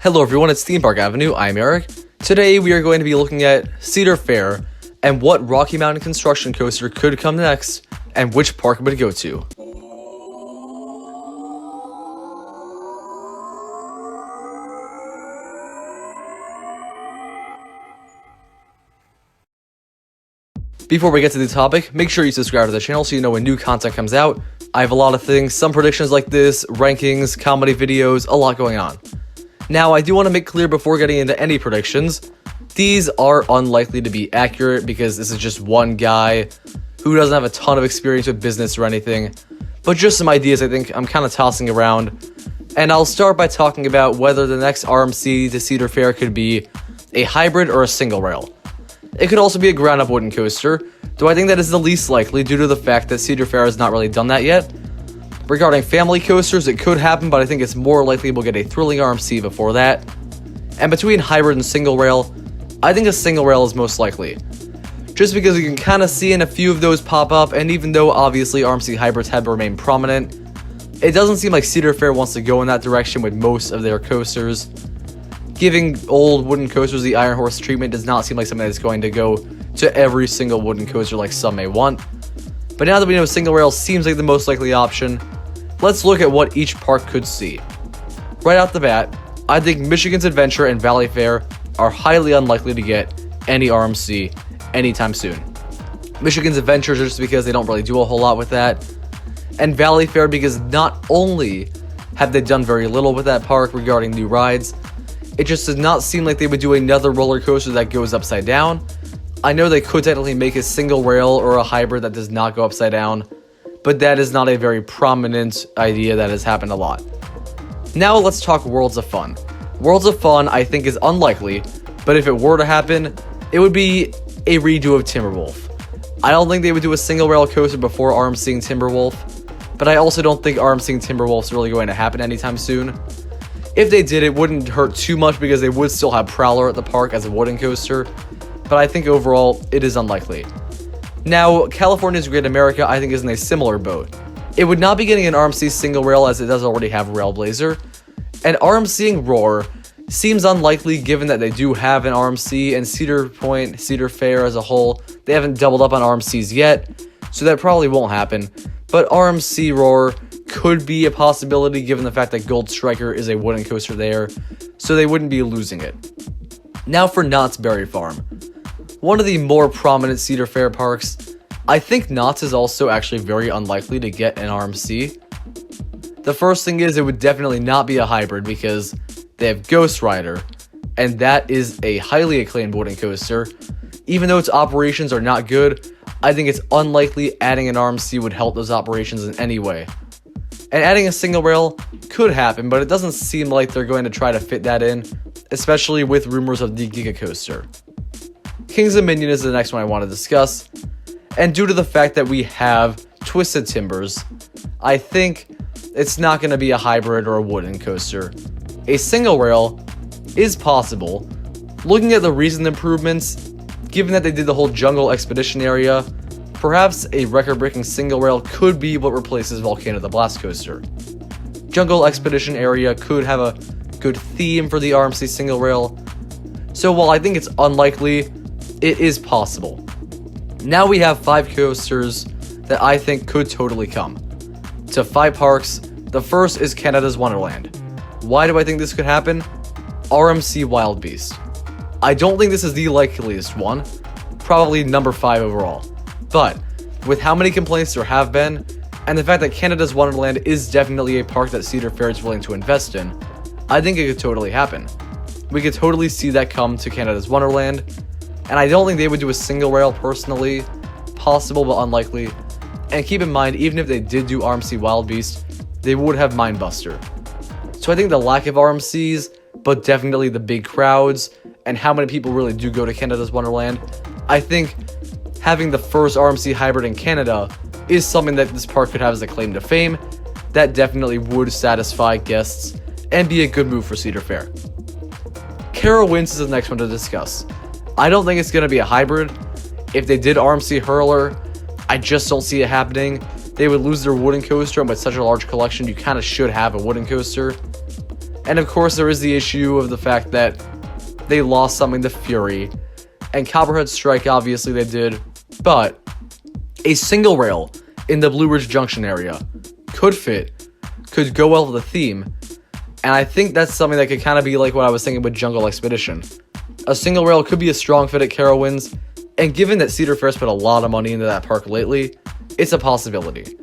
Hello everyone, it's Theme Park Avenue, I'm Eric. Today we are going to be looking at Cedar Fair and what Rocky Mountain construction coaster could come next and which park it would go to. Before we get to the topic, make sure you subscribe to the channel so you know when new content comes out. I have a lot of things, some predictions like this, rankings, comedy videos, a lot going on. Now, I do want to make clear before getting into any predictions, these are unlikely to be accurate because this is just one guy who doesn't have a ton of experience with business or anything, but just some ideas I think I'm kind of tossing around. And I'll start by talking about whether the next RMC to Cedar Fair could be a hybrid or a single rail. It could also be a ground-up wooden coaster, though I think that is the least likely due to the fact that Cedar Fair has not really done that yet. Regarding family coasters, it could happen, but I think it's more likely we'll get a thrilling RMC before that. And between hybrid and single rail, I think a single rail is most likely. Just because you can kind of see in a few of those pop up, and even though obviously RMC hybrids have remained prominent, it doesn't seem like Cedar Fair wants to go in that direction with most of their coasters. Giving old wooden coasters the Iron Horse treatment does not seem like something that's going to go to every single wooden coaster like some may want. But now that we know single rail seems like the most likely option, let's look at what each park could see. Right off the bat, I think Michigan's Adventure and Valleyfair are highly unlikely to get any RMC anytime soon. Michigan's Adventure just because they don't really do a whole lot with that, and Valleyfair because not only have they done very little with that park regarding new rides, it just does not seem like they would do another roller coaster that goes upside down. I know they could technically make a single rail or a hybrid that does not go upside down, but that is not a very prominent idea that has happened a lot. Now let's talk Worlds of Fun. Worlds of Fun I think is unlikely, but if it were to happen, it would be a redo of Timberwolf. I don't think they would do a single rail coaster before RMCing Timberwolf, but I also don't think RMCing Timberwolf is really going to happen anytime soon. If they did, it wouldn't hurt too much because they would still have Prowler at the park as a wooden coaster, but I think overall it is unlikely. Now, California's Great America I think is in a similar boat. It would not be getting an RMC single rail as it does already have Railblazer, and RMCing Roar seems unlikely given that they do have an RMC, and Cedar Point, Cedar Fair as a whole, they haven't doubled up on RMCs yet, so that probably won't happen, but RMC Roar could be a possibility given the fact that Gold Striker is a wooden coaster there, so they wouldn't be losing it. Now for Knott's Berry Farm. One of the more prominent Cedar Fair parks, I think Knott's is also actually very unlikely to get an RMC. The first thing is it would definitely not be a hybrid because they have Ghost Rider, and that is a highly acclaimed wooden coaster. Even though its operations are not good, I think it's unlikely adding an RMC would help those operations in any way. And adding a single rail could happen, but it doesn't seem like they're going to try to fit that in, especially with rumors of the Giga Coaster. King's Dominion is the next one I want to discuss, and due to the fact that we have Twisted Timbers, I think it's not going to be a hybrid or a wooden coaster. A single rail is possible. Looking at the recent improvements, given that they did the whole Jungle Expedition area, perhaps a record-breaking single rail could be what replaces Volcano the Blast Coaster. Jungle Expedition area could have a good theme for the RMC single rail, so while I think it's unlikely, it is possible. Now we have 5 coasters that I think could totally come. To 5 parks, the first is Canada's Wonderland. Why do I think this could happen? RMC Wild Beast. I don't think this is the likeliest one, probably number 5 overall. But with how many complaints there have been, and the fact that Canada's Wonderland is definitely a park that Cedar Fair is willing to invest in, I think it could totally happen. We could totally see that come to Canada's Wonderland, and I don't think they would do a single rail personally, possible but unlikely. And keep in mind, even if they did do RMC Wild Beast, they would have Mindbuster. So I think the lack of RMCs, but definitely the big crowds, and how many people really do go to Canada's Wonderland, I think having the first RMC hybrid in Canada is something that this park could have as a claim to fame. That definitely would satisfy guests and be a good move for Cedar Fair. Carowinds is the next one to discuss. I don't think it's going to be a hybrid. If they did RMC Hurler, I just don't see it happening. They would lose their wooden coaster, and with such a large collection, you kind of should have a wooden coaster. And of course, there is the issue of the fact that they lost something to Fury, and Copperhead Strike, obviously they did, but a single rail in the Blue Ridge Junction area could go well with the theme, and I think that's something that could kind of be like what I was thinking with Jungle Expedition. A single rail could be a strong fit at Carowinds, and given that Cedar Fair's put a lot of money into that park lately, it's a possibility.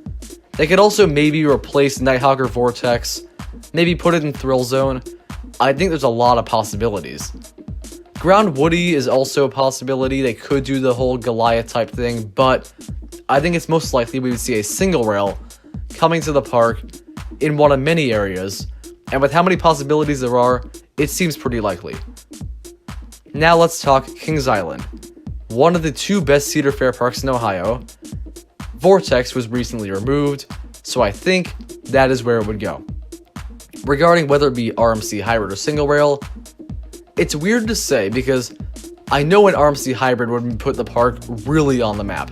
They could also maybe replace Nighthawk or Vortex, maybe put it in Thrill Zone. I think there's a lot of possibilities. Ground Woody is also a possibility. They could do the whole Goliath type thing, but I think it's most likely we would see a single rail coming to the park in one of many areas, and with how many possibilities there are, it seems pretty likely. Now let's talk Kings Island, one of the two best Cedar Fair parks in Ohio. Vortex was recently removed, so I think that is where it would go. Regarding whether it be RMC Hybrid or single rail, it's weird to say because I know an RMC Hybrid would put the park really on the map.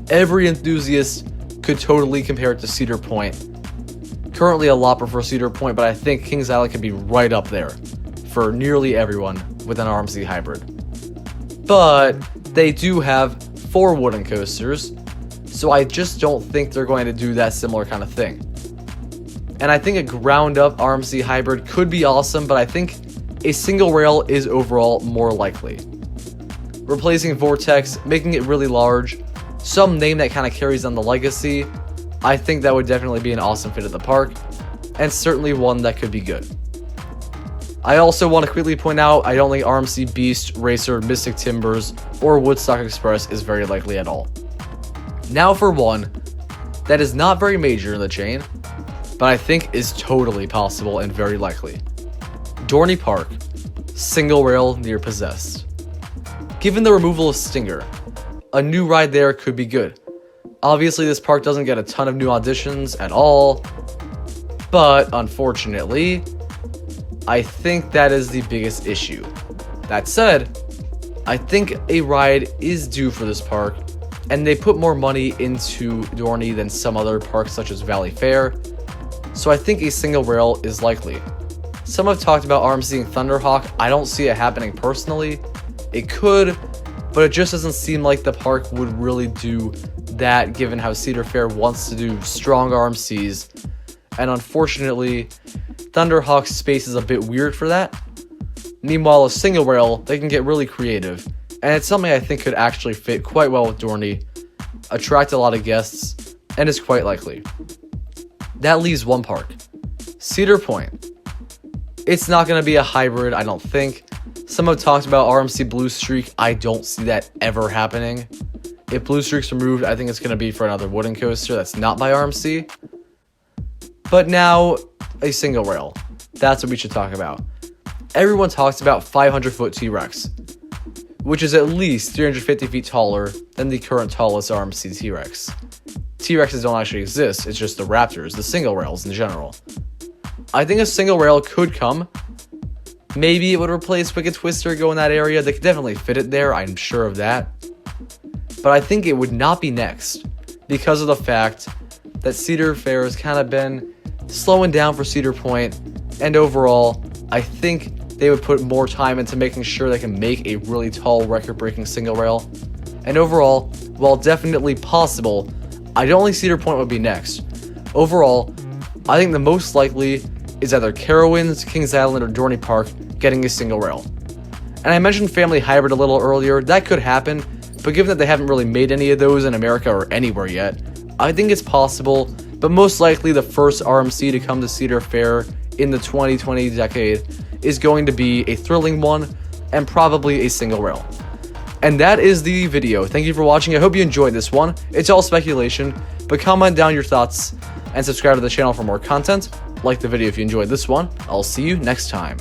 Every enthusiast could totally compare it to Cedar Point. Currently a lot prefer Cedar Point, but I think Kings Island could be right up there for nearly everyone with an RMC Hybrid. But they do have 4 wooden coasters, so I just don't think they're going to do that similar kind of thing. And I think a ground up RMC Hybrid could be awesome, but I think a single rail is overall more likely. Replacing Vortex, making it really large, some name that kind of carries on the legacy, I think that would definitely be an awesome fit at the park, and certainly one that could be good. I also want to quickly point out, I don't think RMC Beast, Racer, Mystic Timbers, or Woodstock Express is very likely at all. Now for one that is not very major in the chain, but I think is totally possible and very likely. Dorney Park, single rail near Possessed. Given the removal of Stinger, a new ride there could be good. Obviously, this park doesn't get a ton of new auditions at all, but unfortunately, I think that is the biggest issue. That said, I think a ride is due for this park, and they put more money into Dorney than some other parks such as Valleyfair, so I think a single rail is likely. Some have talked about RMCing Thunderhawk. I don't see it happening personally. It could, but it just doesn't seem like the park would really do that given how Cedar Fair wants to do strong RMCs, and unfortunately, Thunderhawk's space is a bit weird for that. Meanwhile, a single rail, they can get really creative, and it's something I think could actually fit quite well with Dorney, attract a lot of guests, and is quite likely. That leaves one park, Cedar Point. It's not going to be a hybrid, I don't think. Some have talked about RMC Blue Streak. I don't see that ever happening. If Blue Streak's removed, I think it's going to be for another wooden coaster that's not by RMC. But now, a single rail. That's what we should talk about. Everyone talks about 500-foot T-Rex, which is at least 350 feet taller than the current tallest RMC T-Rex. T-Rexes don't actually exist, it's just the Raptors, the single rails in general. I think a single rail could come. Maybe it would replace Wicked Twister, go in that area. They could definitely fit it there, I'm sure of that. But I think it would not be next because of the fact that Cedar Fair has kind of been slowing down for Cedar Point, and overall, I think they would put more time into making sure they can make a really tall record-breaking single rail. And overall, while definitely possible, I don't think Cedar Point would be next. Overall, I think the most likely is either Carowinds, Kings Island, or Dorney Park getting a single rail. And I mentioned Family Hybrid a little earlier. That could happen, but given that they haven't really made any of those in America or anywhere yet, I think it's possible, but most likely the first RMC to come to Cedar Fair in the 2020 decade is going to be a thrilling one and probably a single rail. And that is the video. Thank you for watching. I hope you enjoyed this one. It's all speculation, but comment down your thoughts and subscribe to the channel for more content. Like the video if you enjoyed this one. I'll see you next time.